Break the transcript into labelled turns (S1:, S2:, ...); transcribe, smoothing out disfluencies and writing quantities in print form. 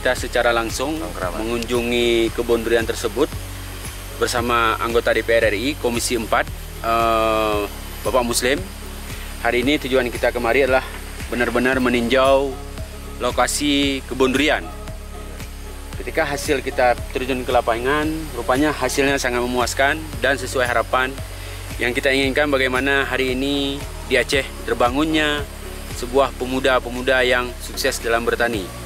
S1: kita secara langsung mengunjungi kebun durian tersebut bersama anggota DPR RI Komisi 4 Bapak Muslim. Hari ini tujuan kita kemari adalah benar-benar meninjau lokasi kebun durian. Ketika hasil kita terjun ke lapangan, rupanya hasilnya sangat memuaskan dan sesuai harapan yang kita inginkan, bagaimana hari ini di Aceh terbangunnya sebuah pemuda-pemuda yang sukses dalam bertani.